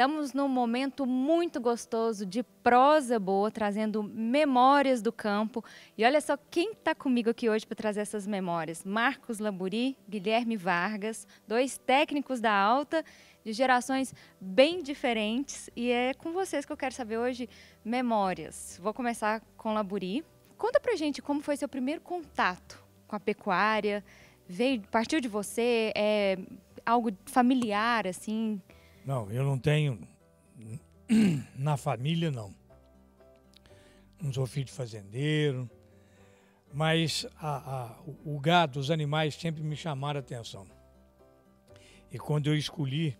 Estamos num momento muito gostoso de prosa boa, trazendo memórias do campo. E olha só quem está comigo aqui hoje para trazer essas memórias. Marcos Laburi, Guilherme Vargas, dois técnicos da Alta, de gerações bem diferentes. E é com vocês que eu quero saber hoje memórias. Vou começar com Laburi. Conta pra gente como foi seu primeiro contato com a pecuária. Partiu de você? É algo familiar, assim? Não, eu não tenho na família, não. Não sou filho de fazendeiro, mas o gado, os animais sempre me chamaram a atenção. E quando eu escolhi,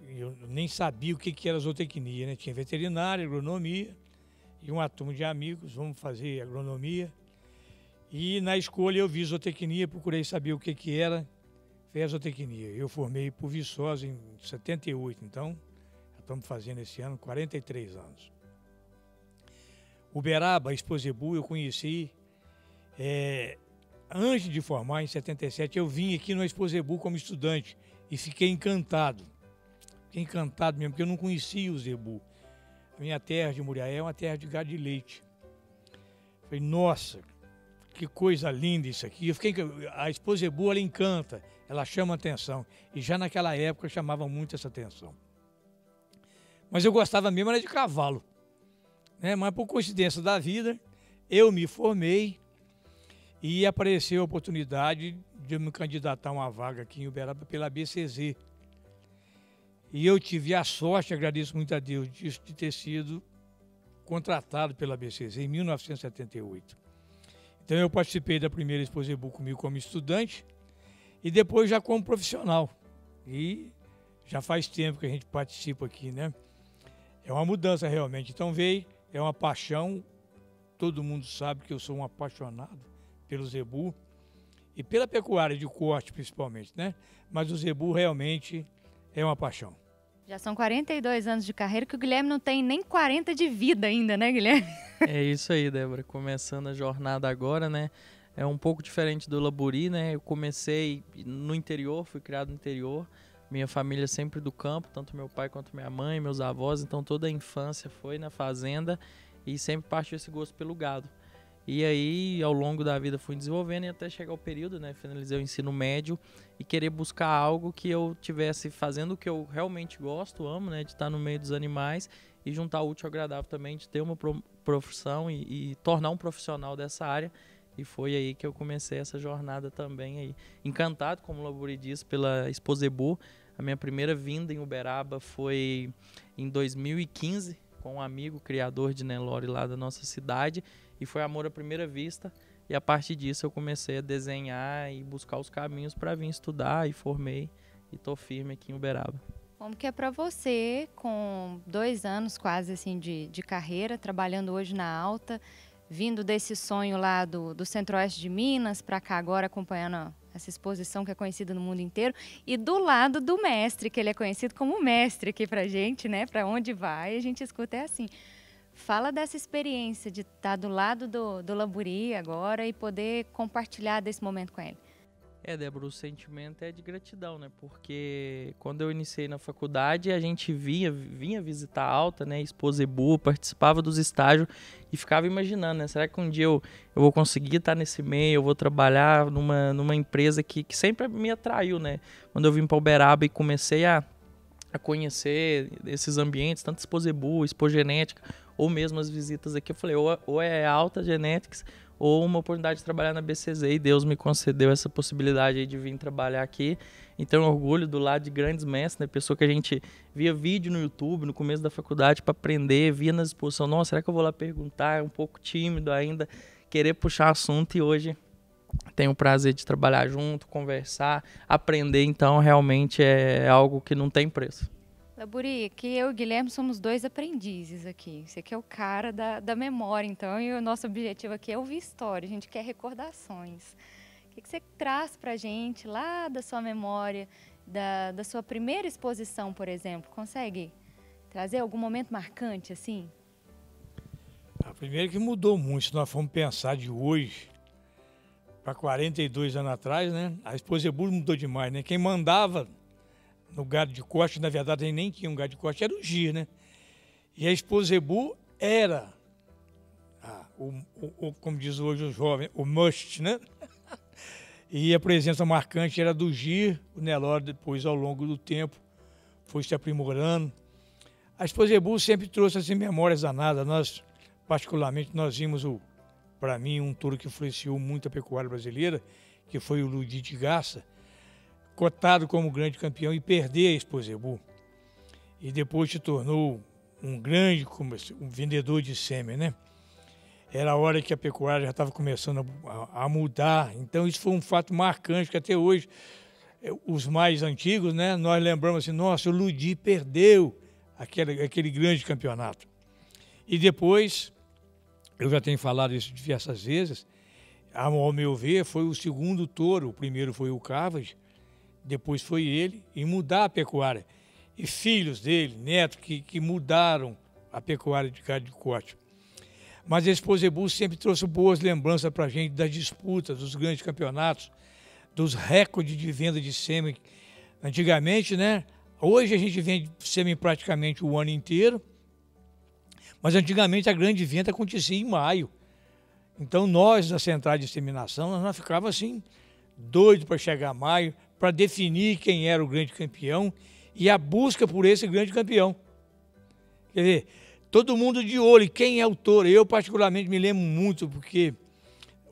eu nem sabia o que era zootecnia, né? Tinha veterinária, agronomia e uma turma de amigos, vamos fazer agronomia. E na escolha eu vi zootecnia, procurei saber o que era. A zootecnia. Eu formei por Viçosa em 78, então estamos fazendo esse ano 43 anos. Uberaba, Exposebu, eu conheci antes de formar, em 77, eu vim aqui no Exposebu como estudante e fiquei encantado. Fiquei encantado mesmo, porque eu não conhecia o zebu. A minha terra de Muriaé é uma terra de gado de leite. Falei, nossa, que coisa linda isso aqui. A Exposebu, ela encanta, ela chama atenção. E já naquela época chamava muito essa atenção. Mas eu gostava mesmo era de cavalo, né? Mas por coincidência da vida, eu me formei e apareceu a oportunidade de eu me candidatar a uma vaga aqui em Uberaba pela BCZ. E eu tive a sorte, agradeço muito a Deus, de ter sido contratado pela BCZ em 1978. Então eu participei da primeira Exposebu comigo como estudante e depois já como profissional. E já faz tempo que a gente participa aqui, né? É uma mudança realmente. Então é uma paixão. Todo mundo sabe que eu sou um apaixonado pelo zebu e pela pecuária de corte principalmente, né? Mas o zebu realmente é uma paixão. Já são 42 anos de carreira que o Guilherme não tem nem 40 de vida ainda, né, Guilherme? É isso aí, Débora. Começando a jornada agora, né? É um pouco diferente do Laburi, né? Eu comecei no interior, fui criado no interior. Minha família sempre do campo, tanto meu pai quanto minha mãe, meus avós. Então toda a infância foi na fazenda e sempre partiu esse gosto pelo gado. E aí, ao longo da vida, fui desenvolvendo e até chegar ao período, né? Finalizei o ensino médio e querer buscar algo que eu tivesse fazendo o que eu realmente gosto, amo, né? De estar no meio dos animais e juntar o útil ao agradável também, de ter uma profissão e tornar um profissional dessa área. E foi aí que eu comecei essa jornada também aí. Encantado, como o Laburi disse, pela Exposebu. A minha primeira vinda em Uberaba foi em 2015, com um amigo criador de Nelore lá da nossa cidade. E foi amor à primeira vista. E a partir disso eu comecei a desenhar e buscar os caminhos para vir estudar e formei. E tô firme aqui em Uberaba. Como que é para você, com 2 anos quase assim de carreira, trabalhando hoje na Alta, vindo desse sonho lá do Centro-Oeste de Minas para cá agora acompanhando essa exposição que é conhecida no mundo inteiro e do lado do mestre, que ele é conhecido como mestre aqui pra gente, né? Para onde vai, a gente escuta assim. Fala dessa experiência de estar do lado do Laburi agora e poder compartilhar desse momento com ele. Débora, o sentimento é de gratidão, né? Porque quando eu iniciei na faculdade, a gente vinha visitar a Alta, né? Exposebu, participava dos estágios e ficava imaginando, né? Será que um dia eu vou conseguir estar nesse meio, eu vou trabalhar numa empresa que sempre me atraiu, né? Quando eu vim para Uberaba e comecei a conhecer esses ambientes, tanto Exposebu, Expogenética, ou mesmo as visitas aqui, eu falei, ou é Alta Genetics, ou uma oportunidade de trabalhar na BCZ, e Deus me concedeu essa possibilidade aí de vir trabalhar aqui. Então, orgulho do lado de grandes mestres, né? Pessoa que a gente via vídeo no YouTube no começo da faculdade para aprender, via nas exposições, nossa, será que eu vou lá perguntar? É um pouco tímido ainda, querer puxar assunto, e hoje tenho o prazer de trabalhar junto, conversar, aprender. Então, realmente é algo que não tem preço. Laburi, que eu e o Guilherme somos 2 aprendizes aqui. Você que é o cara da memória, então, e o nosso objetivo aqui é ouvir história, a gente quer recordações. O que você traz pra gente lá da sua memória, da sua primeira exposição, por exemplo? Consegue trazer algum momento marcante, assim? A primeira que mudou muito, se nós formos pensar de hoje para 42 anos atrás, né? A Exposebu mudou demais, né? Quem mandava no gado de corte. Na verdade, ele nem tinha um gado de corte, era o Gir, né? E a esposa Zebu era, como diz hoje o jovem, o must, né? E a presença marcante era do Gir. O Nelore, depois, ao longo do tempo, foi se aprimorando. A esposa Zebu sempre trouxe assim, memórias danadas. Nós, particularmente, nós vimos, para mim, um touro que influenciou muito a pecuária brasileira, que foi o Ludi de Garça, cotado como grande campeão e perder a esposa Zebu. E depois se tornou um grande um vendedor de sêmen, né? Era a hora que a pecuária já estava começando a mudar. Então isso foi um fato marcante que até hoje, os mais antigos, né, nós lembramos assim, nossa, o Ludi perdeu aquele grande campeonato. E depois, eu já tenho falado isso diversas vezes, ao meu ver, foi o segundo touro. O primeiro foi o Cavas, depois foi ele, e mudar a pecuária. E filhos dele, netos, que mudaram a pecuária de gado de corte. Mas a esposa Zebu sempre trouxe boas lembranças para a gente das disputas, dos grandes campeonatos, dos recordes de venda de sêmen. Antigamente, né? Hoje a gente vende sêmen praticamente o ano inteiro, mas antigamente a grande venda acontecia em maio. Então nós, da central de inseminação, nós ficávamos assim, doidos para chegar a maio, para definir quem era o grande campeão e a busca por esse grande campeão. Quer dizer, todo mundo de olho, quem é o touro? Eu particularmente me lembro muito, porque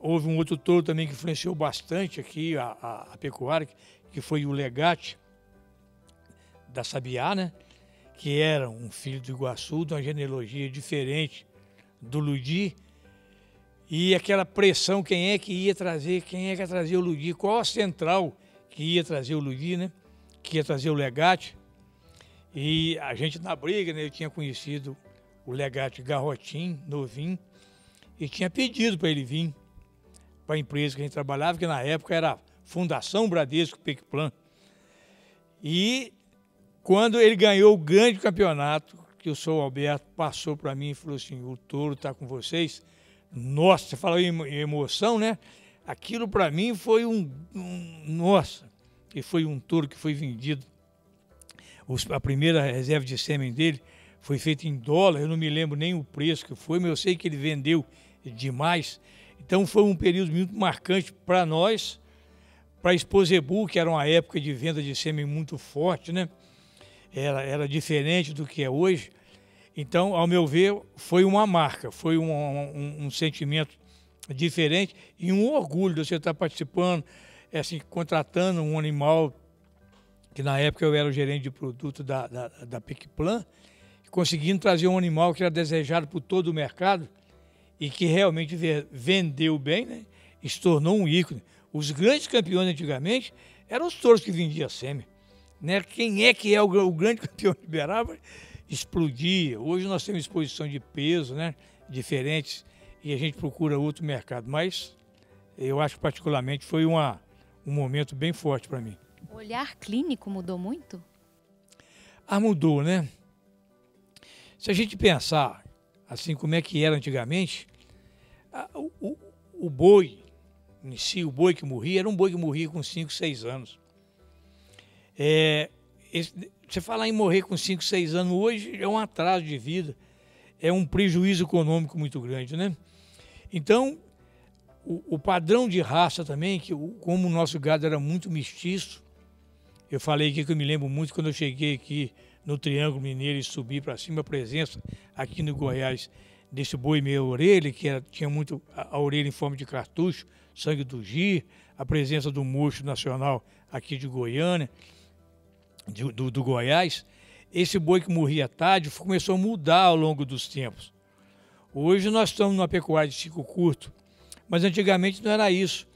houve um outro touro também que influenciou bastante aqui a pecuária, que foi o Legate, da Sabiá, né? Que era um filho do Iguaçu, de uma genealogia diferente do Ludi. E aquela pressão, quem é que ia trazer o Ludi, qual a central que ia trazer o Ludi, né? Que ia trazer o Legate. E a gente na briga, né? Eu tinha conhecido o Legate Garrotim, novinho, e tinha pedido para ele vir para a empresa que a gente trabalhava, que na época era Fundação Bradesco Pecplan. E quando ele ganhou o grande campeonato, que o senhor Alberto passou para mim e falou assim, o touro está com vocês. Nossa, você falou em emoção, né? Aquilo para mim foi nossa, que foi um touro que foi vendido. A primeira reserva de sêmen dele foi feita em dólar, eu não me lembro nem o preço que foi, mas eu sei que ele vendeu demais. Então foi um período muito marcante para nós, para a esposa Zebu, que era uma época de venda de sêmen muito forte, né? Era diferente do que é hoje. Então, ao meu ver, foi uma marca, foi um sentimento diferente e um orgulho de você estar participando, assim, contratando um animal, que na época eu era o gerente de produto da Pecplan, conseguindo trazer um animal que era desejado por todo o mercado e que realmente vendeu bem, né? E se tornou um ícone. Os grandes campeões antigamente eram os touros que vendiam sêmen, né? Quem é que é o grande campeão de Uberaba? Explodia. Hoje nós temos exposição de peso, né? Diferentes, e a gente procura outro mercado. Mas eu acho que particularmente foi um momento bem forte para mim. O olhar clínico mudou muito? Mudou, né? Se a gente pensar assim como é que era antigamente, o boi em si, o boi que morria, era um boi que morria com 5, 6 anos. Você falar em morrer com 5, 6 anos hoje é um atraso de vida, é um prejuízo econômico muito grande, né? Então, o padrão de raça também, como o nosso gado era muito mestiço, eu falei aqui que eu me lembro muito quando eu cheguei aqui no Triângulo Mineiro e subi para cima, a presença aqui no Goiás desse boi meia orelha, que tinha muito a orelha em forma de cartucho, sangue do Gir, a presença do mocho nacional aqui de Goiânia, do Goiás. Esse boi que morria tarde começou a mudar ao longo dos tempos. Hoje nós estamos numa pecuária de ciclo curto, mas antigamente não era isso.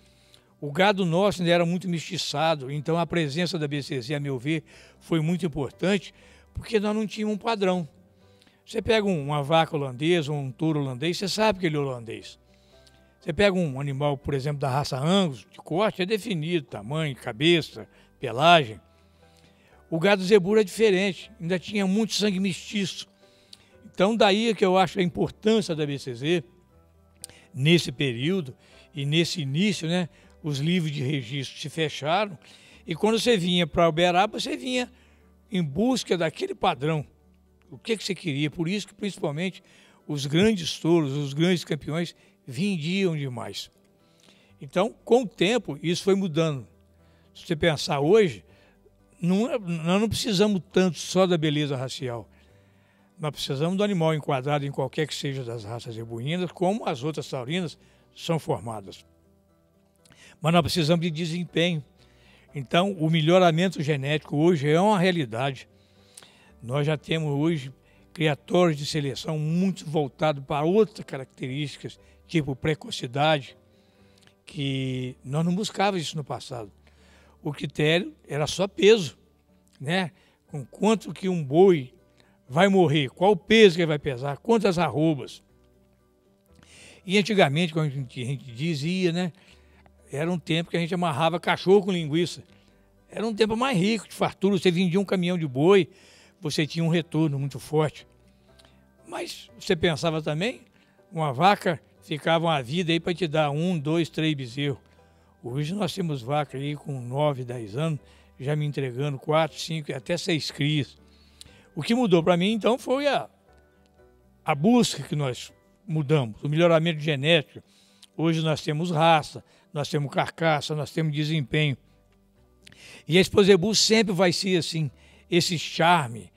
O gado nosso ainda era muito mestiçado, então a presença da BCZ, a meu ver, foi muito importante, porque nós não tínhamos um padrão. Você pega uma vaca holandesa ou um touro holandês, você sabe que ele é holandês. Você pega um animal, por exemplo, da raça Angus, de corte, é definido, tamanho, cabeça, pelagem. O gado Zebu é diferente, ainda tinha muito sangue mestiço. Então daí é que eu acho a importância da BCZ nesse período e nesse início, né? Os livros de registro se fecharam e quando você vinha para Uberaba, você vinha em busca daquele padrão. O que você queria? Por isso que, principalmente, os grandes touros, os grandes campeões vendiam demais. Então, com o tempo, isso foi mudando. Se você pensar hoje, nós não precisamos tanto só da beleza racial. Nós precisamos do animal enquadrado em qualquer que seja das raças zebuínas, como as outras taurinas são formadas. Mas nós precisamos de desempenho. Então, o melhoramento genético hoje é uma realidade. Nós já temos hoje criatórios de seleção muito voltados para outras características, tipo precocidade, que nós não buscávamos isso no passado. O critério era só peso, né? Com quanto que um boi vai morrer, qual o peso que ele vai pesar, quantas arrobas. E antigamente, quando a gente dizia, né? Era um tempo que a gente amarrava cachorro com linguiça. Era um tempo mais rico, de fartura. Você vendia um caminhão de boi, você tinha um retorno muito forte. Mas você pensava também, uma vaca ficava uma vida aí para te dar 1, 2, 3 bezerros. Hoje nós temos vaca aí com 9, 10 anos, já me entregando 4, 5 e até 6 crias. O que mudou para mim, então, foi a busca que nós mudamos, o melhoramento genético. Hoje nós temos raça, nós temos carcaça, nós temos desempenho. E a Expo Zebu sempre vai ser assim, esse charme.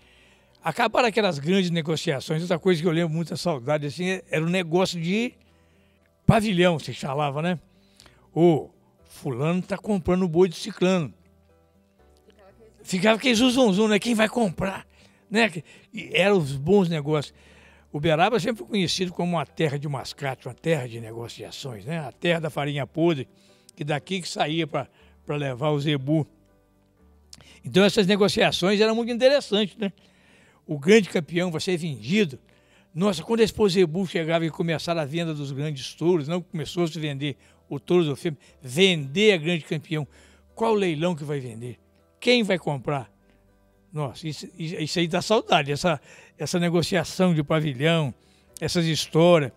Acabaram aquelas grandes negociações, outra coisa que eu lembro muita saudade, assim, era o negócio de pavilhão, se falava, né? Ô, fulano está comprando o boi do ciclano. Ficava aquele zuzunzum, né? Quem vai comprar? Né? E eram os bons negócios. Uberaba sempre foi conhecido como uma terra de mascate, uma terra de negociações, né? A terra da farinha podre, que daqui que saía para levar o zebu. Então essas negociações eram muito interessantes, né? O grande campeão vai ser vendido. Nossa, quando a Expo Zebu chegava e começara a venda dos grandes touros, não começou a se vender o touro do filme, vender a grande campeão. Qual leilão que vai vender? Quem vai comprar? Nossa, isso aí dá saudade, essa negociação de pavilhão, essas histórias.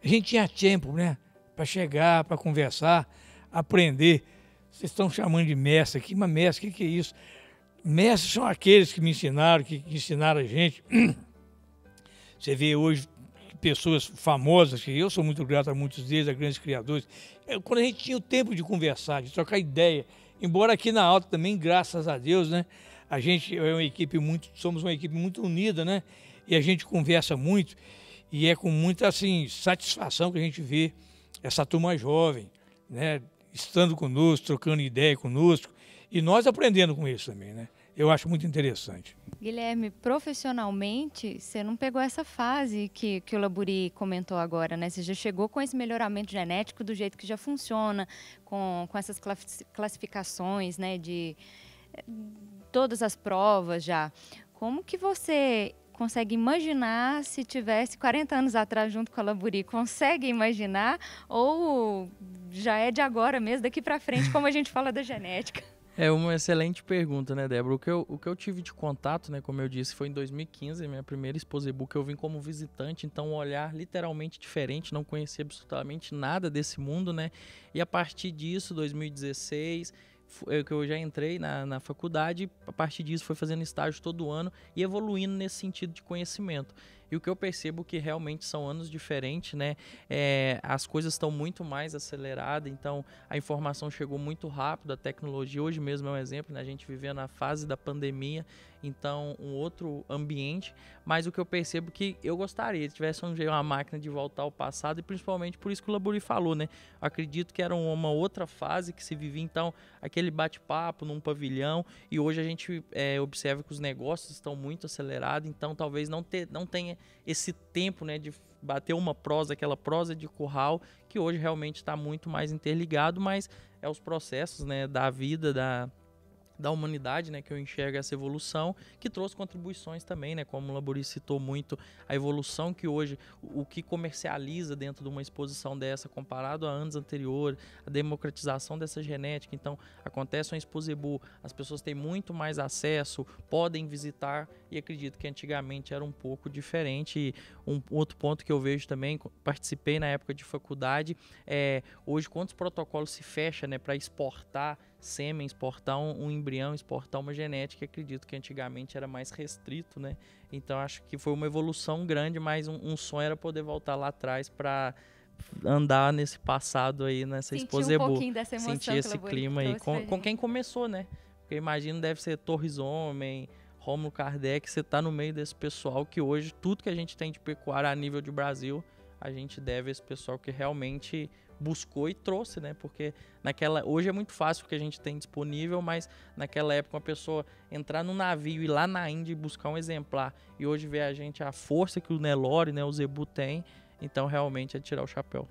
A gente tinha tempo, né? Para chegar, para conversar, aprender. Vocês estão chamando de mestre aqui, mas mestre, o que é isso? Mestres são aqueles que me ensinaram, que ensinaram a gente. Você vê hoje pessoas famosas, que eu sou muito grato a muitos deles, a grandes criadores. Quando a gente tinha o tempo de conversar, de trocar ideia, embora aqui na Alta também, graças a Deus, né? A gente é uma equipe somos uma equipe muito unida, né? E a gente conversa muito e é com muita assim, satisfação que a gente vê essa turma jovem, né? Estando conosco, trocando ideia conosco e nós aprendendo com isso também, né? Eu acho muito interessante. Guilherme, profissionalmente, você não pegou essa fase que o Laburi comentou agora, né? Você já chegou com esse melhoramento genético do jeito que já funciona, com essas classificações, né? De todas as provas já. Como que você consegue imaginar se tivesse 40 anos atrás junto com a Laburi? Consegue imaginar ou já é de agora mesmo, daqui para frente, como a gente fala da genética? É uma excelente pergunta, né, Débora? O que eu tive de contato, né, como eu disse, foi em 2015, minha primeira Expo Zebu, que eu vim como visitante, então um olhar literalmente diferente, não conhecia absolutamente nada desse mundo, né? E a partir disso, 2016, que eu já entrei na faculdade, a partir disso foi fazendo estágio todo ano e evoluindo nesse sentido de conhecimento. E o que eu percebo que realmente são anos diferentes, né? As coisas estão muito mais aceleradas, então a informação chegou muito rápido, a tecnologia hoje mesmo é um exemplo, né? A gente vivendo a fase da pandemia, então um outro ambiente, mas o que eu percebo que eu gostaria, se tivesse uma máquina de voltar ao passado, e principalmente por isso que o Laburi falou, né? Eu acredito que era uma outra fase que se vivia, então aquele bate-papo num pavilhão, e hoje a gente observa que os negócios estão muito acelerados, então talvez não tenha esse tempo, né, de bater uma prosa, aquela prosa de curral, que hoje realmente está muito mais interligado, mas é os processos, né, da vida, da humanidade, né, que eu enxergo essa evolução, que trouxe contribuições também, né, como o Laburi citou muito, a evolução que hoje, o que comercializa dentro de uma exposição dessa, comparado a anos anteriores, a democratização dessa genética, então acontece uma Expo Zebu, as pessoas têm muito mais acesso, podem visitar, e acredito que antigamente era um pouco diferente. E um outro ponto que eu vejo também, participei na época de faculdade, hoje quantos protocolos se fecha, né, para exportar sêmen, exportar um embrião, exportar uma genética. Acredito que antigamente era mais restrito, né? Então acho que foi uma evolução grande, mas um sonho era poder voltar lá atrás para andar nesse passado aí, nessa Expo Zebu. Um pouquinho dessa emoção. Sentir esse clima aí com quem começou, né? Porque eu imagino deve ser Torres Homem, Rômulo Kardec, você tá no meio desse pessoal que hoje tudo que a gente tem de pecuária a nível de Brasil, a gente deve a esse pessoal que realmente buscou e trouxe, né? Porque hoje é muito fácil o que a gente tem disponível, mas naquela época uma pessoa entrar no navio e ir lá na Índia e buscar um exemplar, e hoje ver a força que o Nelore, né, o Zebu tem, então realmente é tirar o chapéu.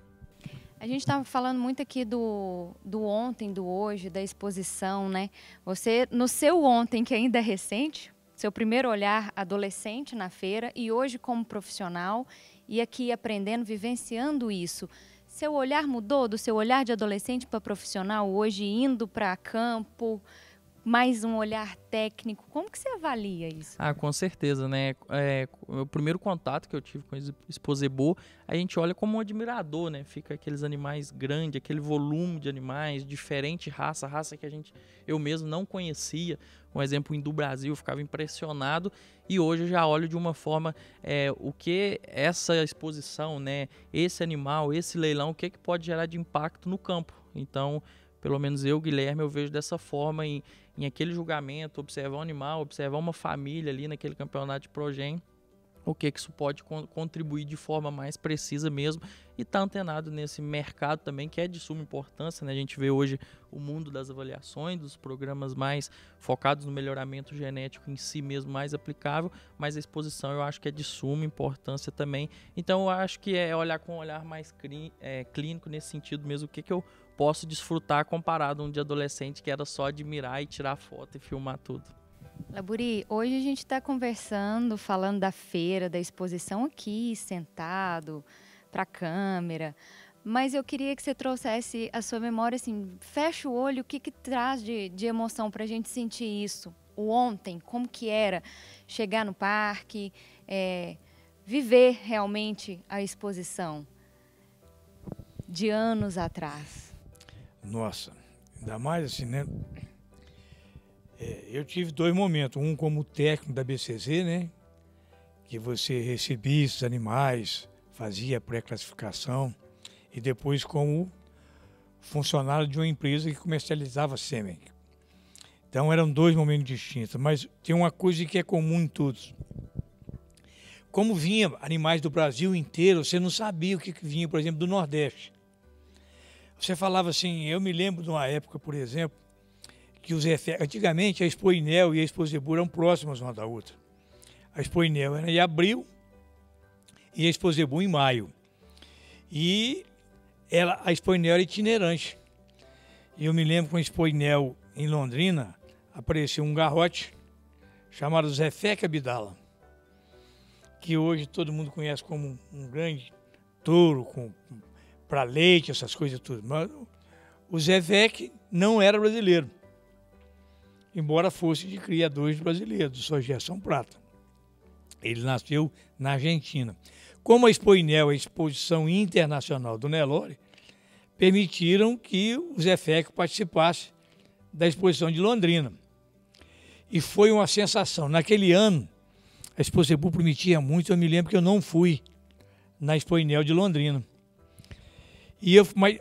A gente estava falando muito aqui do ontem, do hoje, da exposição, né? Você, no seu ontem, que ainda é recente, seu primeiro olhar adolescente na feira e hoje como profissional, e aqui aprendendo, vivenciando isso, seu olhar mudou do seu olhar de adolescente para profissional, hoje indo para campo, mais um olhar técnico? Como que você avalia isso? Ah, com certeza, né? O primeiro contato que eu tive com a Expo Zebu, a gente olha como um admirador, né? Fica aqueles animais grandes, aquele volume de animais, diferente raça que eu mesmo não conhecia. Um exemplo, o Hindu Brasil, eu ficava impressionado, e hoje eu já olho de uma forma o que essa exposição, né? Esse animal, esse leilão, o que pode gerar de impacto no campo. Então, pelo menos eu, Guilherme, eu vejo dessa forma em aquele julgamento, observar um animal, observar uma família ali naquele campeonato de Progen, o que isso pode contribuir de forma mais precisa mesmo, e tá antenado nesse mercado também, que é de suma importância, né? A gente vê hoje o mundo das avaliações, dos programas mais focados no melhoramento genético em si mesmo, mais aplicável, mas a exposição eu acho que é de suma importância também. Então eu acho que é olhar com um olhar mais clínico nesse sentido mesmo, o que eu posso desfrutar comparado a um de adolescente que era só admirar e tirar foto e filmar tudo. Laburi, hoje a gente está conversando, falando da feira, da exposição aqui, sentado, para a câmera, mas eu queria que você trouxesse a sua memória, assim, fecha o olho, o que traz de emoção para a gente sentir isso? O ontem, como que era chegar no parque, viver realmente a exposição de anos atrás? Nossa, ainda mais assim, né? Eu tive dois momentos, um como técnico da BCZ, né? Que você recebia esses animais, fazia pré-classificação, e depois como funcionário de uma empresa que comercializava sêmen. Então eram dois momentos distintos, mas tem uma coisa que é comum em todos. Como vinha animais do Brasil inteiro, você não sabia o que vinha, por exemplo, do Nordeste. Você falava assim, eu me lembro de uma época, por exemplo, que antigamente a Expo Inel e a Expo Zebu eram próximas uma da outra. A Expo Inel era em abril e a Expo Zebu em maio. E a Expo Inel era itinerante. E eu me lembro com a Expo Inel em Londrina, apareceu um garrote chamado Zé Feque Abdala, que hoje todo mundo conhece como um grande touro para leite, essas coisas tudo. Mas o Zé Feque não era brasileiro, embora fosse de criadores brasileiros, de sua geração prata. Ele nasceu na Argentina. Como a Expo Inel é a exposição internacional do Nelore, permitiram que o Zé Feque participasse da exposição de Londrina. E foi uma sensação. Naquele ano, a Expo Zebu prometia muito, eu me lembro que eu não fui na Expo Inel de Londrina. Mas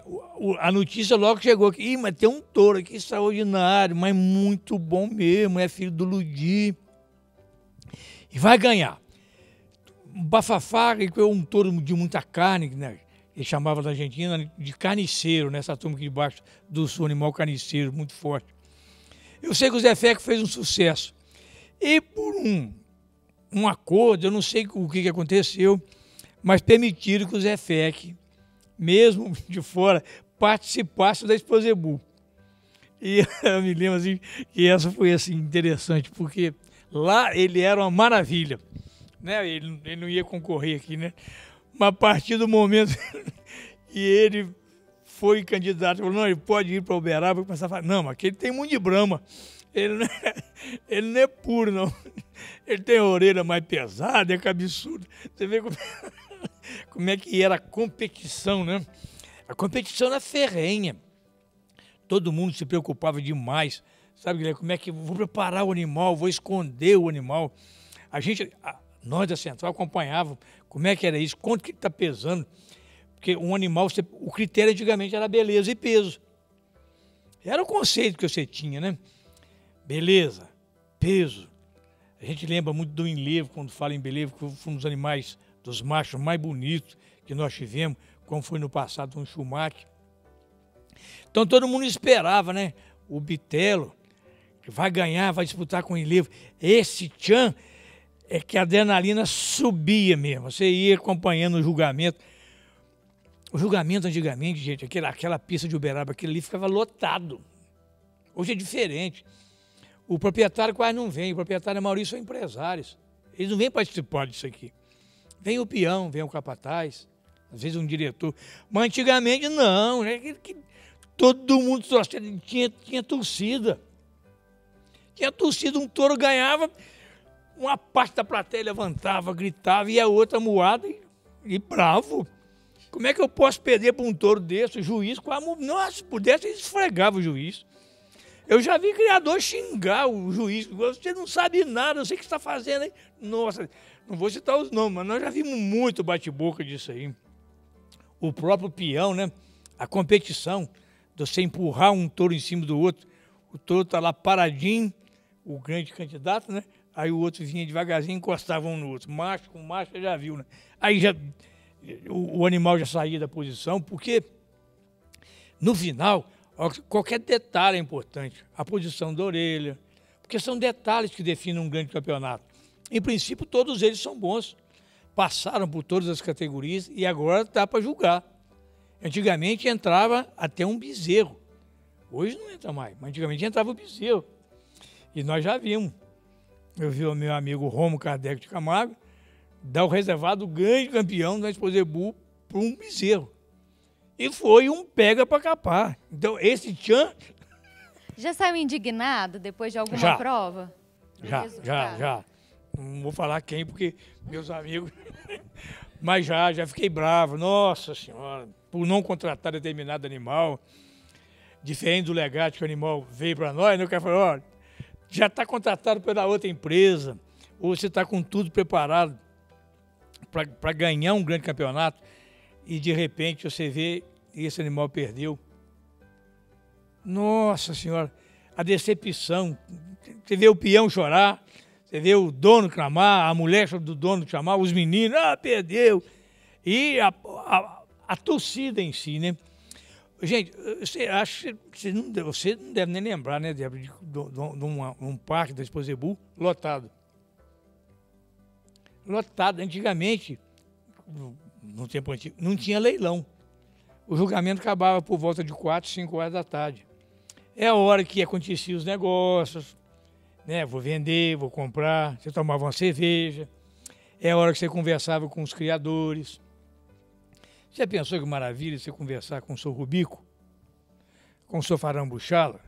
a notícia logo chegou aqui, mas tem um touro aqui extraordinário, mas muito bom mesmo, é filho do Ludi. E vai ganhar. Um bafafá, que é um touro de muita carne, né? Ele chamava na Argentina de carniceiro, nessa turma aqui de baixo do sul, animal carniceiro, muito forte. Eu sei que o Zé Feque fez um sucesso. E por um acordo, eu não sei o que aconteceu, mas permitiram que o Zé Feque, mesmo de fora, participasse da Expo Zebu. E eu me lembro assim, que essa foi assim, interessante, porque lá ele era uma maravilha, né? Ele não ia concorrer aqui, né? Mas a partir do momento que ele foi candidato, falou, não, ele pode ir para Uberaba, começar a falar, não, mas aqui ele tem muito de brama, ele não é puro, não. Ele tem a orelha mais pesada, é cabeçudo. Você vê como é que era a competição, né? A competição era ferrenha. Todo mundo se preocupava demais. Sabe, Guilherme, como é que vou preparar o animal, vou esconder o animal. Nós da Central acompanhávamos como é que era isso, quanto que está pesando. Porque um animal, o critério antigamente era beleza e peso. Era o conceito que você tinha, né? Beleza, peso. A gente lembra muito do enlevo, quando fala em beleza, que foi um dos animais, dos machos mais bonitos que nós tivemos, como foi no passado um Schumacher. Então todo mundo esperava, né? O bitelo, que vai ganhar, vai disputar com o enlevo. Esse tchan é que a adrenalina subia mesmo. Você ia acompanhando o julgamento. O julgamento antigamente, gente, aquela pista de Uberaba, aquilo ali ficava lotado. Hoje é diferente. O proprietário quase não vem. O proprietário e a maioria são empresários. Eles não vêm participar disso aqui. Vem o peão, vem o capataz, às vezes um diretor. Mas antigamente não, né? Todo mundo tinha torcida. Tinha torcida, um touro ganhava, uma parte da plateia levantava, gritava, e a outra moada e bravo. Como é que eu posso perder para um touro desse? O juiz, nossa, se pudesse, ele esfregava o juiz. Eu já vi criador xingar o juiz. Você não sabe nada, eu sei o que você está fazendo aí. Nossa, não vou citar os nomes, mas nós já vimos muito bate-boca disso aí. O próprio peão, né? A competição de você empurrar um touro em cima do outro. O touro está lá paradinho, o grande candidato, né? Aí o outro vinha devagarzinho e encostava um no outro. Macho com macho, você já viu, né? Aí o animal já saía da posição, porque no final, qualquer detalhe é importante. A posição da orelha, porque são detalhes que definem um grande campeonato. Em princípio, todos eles são bons. Passaram por todas as categorias e agora dá para julgar. Antigamente entrava até um bezerro. Hoje não entra mais, mas antigamente entrava o bezerro. E nós já vimos. Eu vi o meu amigo Romo Kardec de Camargo dar o reservado grande campeão da Exposebu para um bezerro. E foi um pega para capar. Então, esse tchan... Já saiu indignado depois de alguma prova? Já. Não vou falar quem, porque meus amigos... Mas já fiquei bravo. Nossa Senhora, por não contratar determinado animal. Diferente do legado que o animal veio para nós, né? O cara falou, olha, já está contratado pela outra empresa, ou você está com tudo preparado para ganhar um grande campeonato, e de repente você vê e esse animal perdeu. Nossa Senhora, a decepção. Você vê o peão chorar, você vê o dono clamar, a mulher do dono chamar, os meninos, perdeu. E a torcida em si, né? Gente, você não deve nem lembrar, né, Débora, de um parque da Exposebu lotado. Lotado. Antigamente, no tempo antigo, não tinha leilão. O julgamento acabava por volta de 4, 5 horas da tarde. É a hora que aconteciam os negócios, né? Vou vender, vou comprar, você tomava uma cerveja. É a hora que você conversava com os criadores. Você pensou que maravilha você conversar com o Sr. Rubico? Com o Sr. Farambuchala?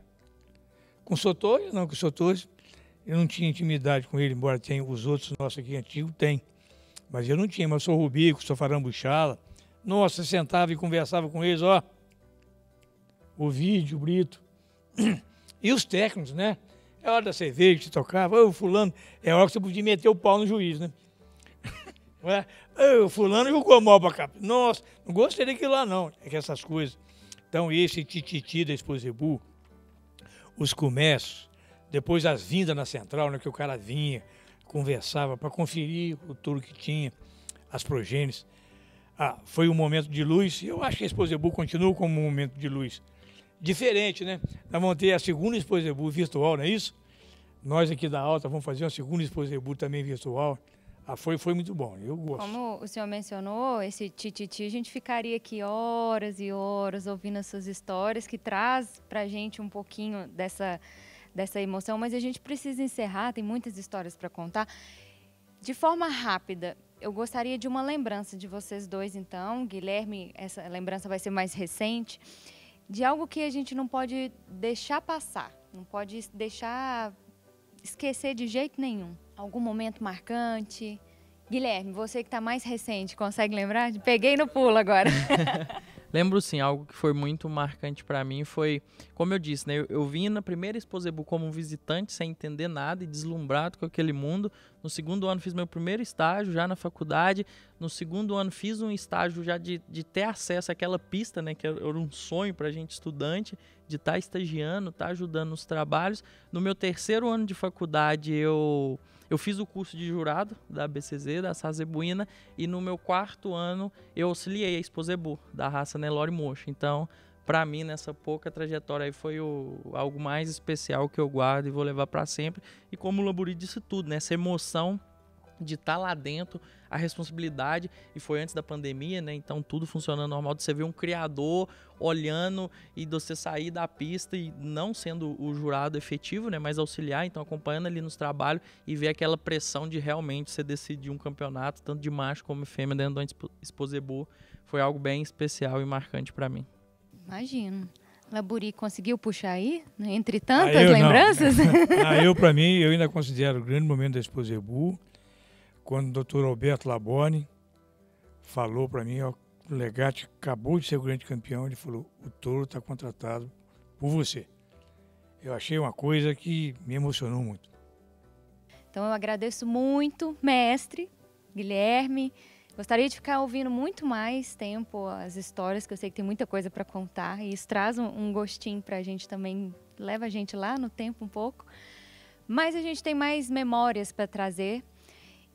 Com o Sr. Torres? Não, com o Sr. Torres eu não tinha intimidade com ele, embora tenha os outros nossos aqui antigos, tem. Mas eu não tinha, mas o Sr. Rubico, o Sr. Farambuchala. Nossa, sentava e conversava com eles, o vídeo, o Brito. E os técnicos, né? É hora da cerveja que você tocava, fulano, é hora que você podia meter o pau no juiz, né? Não é? Fulano jogou mal para cá. Nossa, não gostei daquilo lá, não. É que essas coisas. Então, esse tititi da Exposebu, os comércios, depois as vindas na central, né, que o cara vinha, conversava para conferir o touro que tinha, as progênies. Foi um momento de luz. Eu acho que a Exposebu continua como um momento de luz. Diferente, né? Nós vamos ter a segunda Exposebu virtual, não é isso? Nós aqui da Alta vamos fazer uma segunda Exposebu também virtual. Foi muito bom, eu gosto. Como o senhor mencionou, esse tititi, a gente ficaria aqui horas e horas ouvindo essas histórias que traz pra gente um pouquinho dessa emoção, mas a gente precisa encerrar, tem muitas histórias para contar. De forma rápida, eu gostaria de uma lembrança de vocês dois, então. Guilherme, essa lembrança vai ser mais recente, de algo que a gente não pode deixar passar, não pode deixar esquecer de jeito nenhum. Algum momento marcante? Guilherme, você que está mais recente, consegue lembrar? Peguei no pulo agora. Lembro sim, algo que foi muito marcante para mim foi, como eu disse, né, eu vim na primeira Exposebu como um visitante, sem entender nada e deslumbrado com aquele mundo. No segundo ano fiz meu primeiro estágio já na faculdade. No segundo ano fiz um estágio já de ter acesso àquela pista, né, que era um sonho para a gente estudante, de estar estagiando, estar ajudando nos trabalhos. No meu terceiro ano de faculdade eu fiz o curso de jurado da ABCZ, da Sá Zebuína, e no meu quarto ano eu auxiliei a Exposebu, da raça Nelore Mocho. Então, para mim, nessa pouca trajetória aí, foi algo mais especial que eu guardo e vou levar para sempre. E como o Lamburi disse tudo, né? Essa emoção de estar lá dentro, a responsabilidade, e foi antes da pandemia, né? Então tudo funcionando normal, de você ver um criador olhando e de você sair da pista e não sendo o jurado efetivo, né? Mas auxiliar, então acompanhando ali nos trabalhos e ver aquela pressão de realmente você decidir um campeonato, tanto de macho como fêmea, dentro da Exposebu, foi algo bem especial e marcante para mim. Imagino. Laburi conseguiu puxar aí, né? Entre tantas lembranças? Para mim, eu ainda considero o grande momento da Exposebu, quando o Dr. Alberto Labone falou para mim, ó, o Legatti acabou de ser o grande campeão, ele falou, o touro está contratado por você. Eu achei uma coisa que me emocionou muito. Então eu agradeço muito, mestre Guilherme. Gostaria de ficar ouvindo muito mais tempo as histórias, que eu sei que tem muita coisa para contar, e isso traz um gostinho para a gente também, leva a gente lá no tempo um pouco. Mas a gente tem mais memórias para trazer.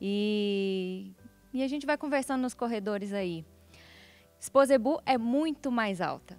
E a gente vai conversando nos corredores aí. Exposebu é muito mais alta.